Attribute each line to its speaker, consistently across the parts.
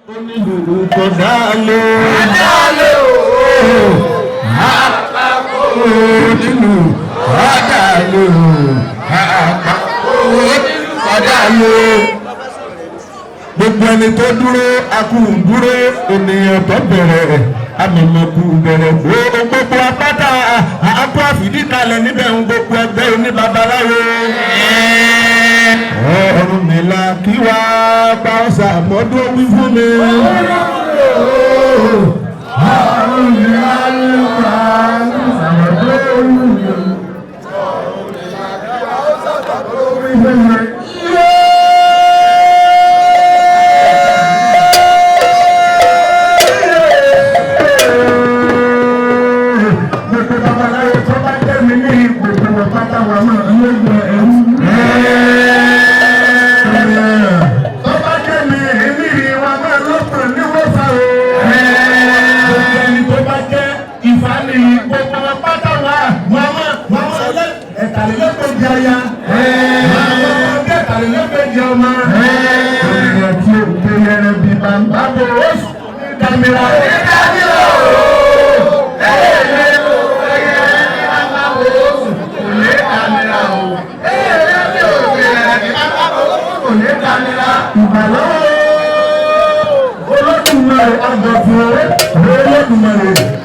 Speaker 1: onílùú tó dálé àpapọ̀ onílùú ọ̀dàlú àpapọ̀ onílùú ọ̀dàlú. Gbogbo ẹni tó dúró akúrùn dúró ènìyàn tó bẹ̀rẹ̀ amọ̀mọ̀kù bẹ̀rẹ̀ gbogbo apáta àpò àfìdíkalẹ̀ níbẹ̀ ń gbogbo ẹgbẹ́ oníbabaláwo. Ọ̀rúnmìlà kí wá bá ọ̀sà mọ́dún wí fún mi. Ọ̀rúnmìlà kí wá ọ̀sà mọ́dún wí fún mi. Ọ̀rúnmìlà kí wá ọ̀sà mọ́dún wí fún mi.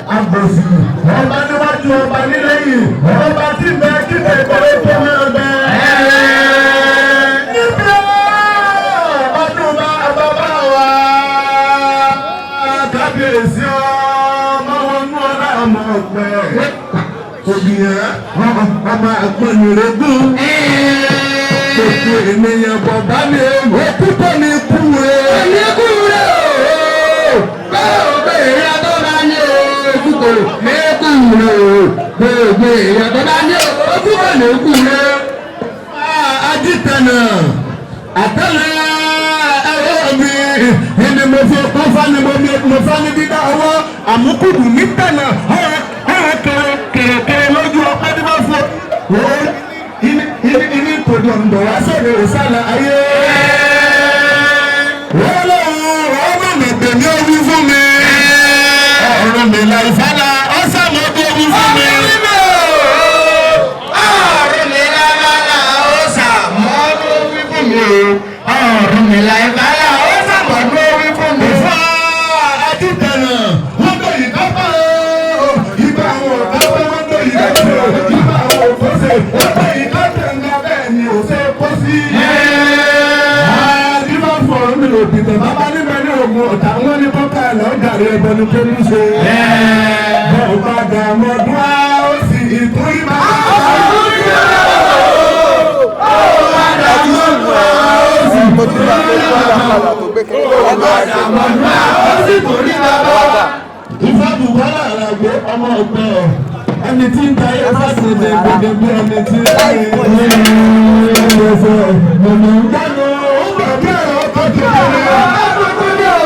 Speaker 1: Ọba níwájú ọba nílẹ̀yìn ọba tí bẹ́ẹ̀ kí bẹ́ẹ̀ kọ́lé tó máa bẹ́ẹ̀. Níbi ọdún bàbá wa kábíyèsí ọmọ wọn mú ọlá ọmọ ọgbẹ́. Òbíyàn ọmọ àgbọ̀nìrẹ́gùn. Gbogbo ènìyàn bọ̀ bá mi òkú tó ní kú rẹ̀. Ẹni kú rẹ̀ ooo. Bẹ́ẹ̀ ò bẹ́ẹ̀ yá tó bá ní ojú kò lẹ́kù rẹ̀ o. Gbogbo èèyàn tó bá ní ojú kò lẹ́kù rẹ̀. Ajítẹ̀nà àtẹ̀lẹ̀ ẹ̀rọ mi ẹni mo fi kọ́ fani mo fani dídá ọwọ́ àmúkùdù ní tẹ̀nà ọ̀rẹ́ kẹ̀kẹ́ lójú ọpẹ́ tí wọ́n fọ́. Ini kòdò ǹdọ̀ wá sọ̀rọ̀ ìsàlẹ̀ ayé. Wọ́n lọ́wọ́ ọmọ mẹ̀gbẹ̀ ní orí fún mi. Ọ̀rúnmìlà ìfàlà ọ̀sàmọ́dé orí fún mi. Ọ̀rúnmìlà ìfàlà ọ̀sàmọ́dé orí fún mi. Ọ̀rúnmìlà ìfàlà ọ̀sàmọ́dé orí fún mi. Fún Ajítẹ̀nà wọ́n tó yìí kápá o. Ibà àwọn ọ̀gá wọ́n tó yìí kápá o. Ibà àwọn òfófè wọ́n tó yìí kápá ni o ṣe kó sí. Àdìbò fọ̀rọ̀ mi lò dìbò bàbá níbẹ̀ ní ogun ọ̀tá wọn ní bọ́kà ẹ̀ lọ́ọ́ gàrí ẹbẹ ní pé ní ṣe. Bọ́ọ̀ padà mọ́dún á ó sì ìtúrí bá. Padà mọ́dún á ó sì ìtúrí bá. Padà mọ́dún á ó sì ìtúrí bá. Ìfọ̀dùbọ́lá àràgbé ọmọ ọgbẹ́ ọ̀. Ẹni tí ń ta ẹ̀ fásitì lè gbẹ̀gbẹ̀ bí ẹni tí ń ta ẹ̀ ẹ̀fọ́ mọ̀mọ́ ń dáná ó gbà bí ẹ̀rọ ọkọ̀ tó kéré. Ọkọ̀ ní o.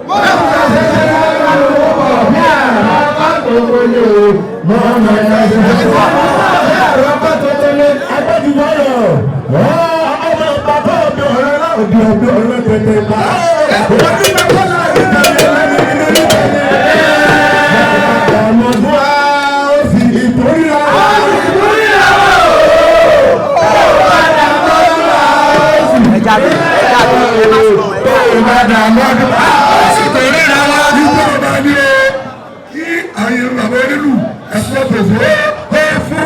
Speaker 1: Wọ́n ń ta ṣẹ̀ṣẹ̀ lọ́wọ́ bí ẹ̀rọ ọkọ̀ tó kéré. Mọ̀mọ́ ẹ̀rọ ọkọ̀ tó kéré. Agbẹ́jùmọ̀ rẹ̀ ọmọ bàbá òbí ọ̀rẹ́ náà òbí ọ̀rẹ́ tẹ̀tẹ̀ bá. Kí ayé bàbá onílù ẹ̀fọ́ tó fún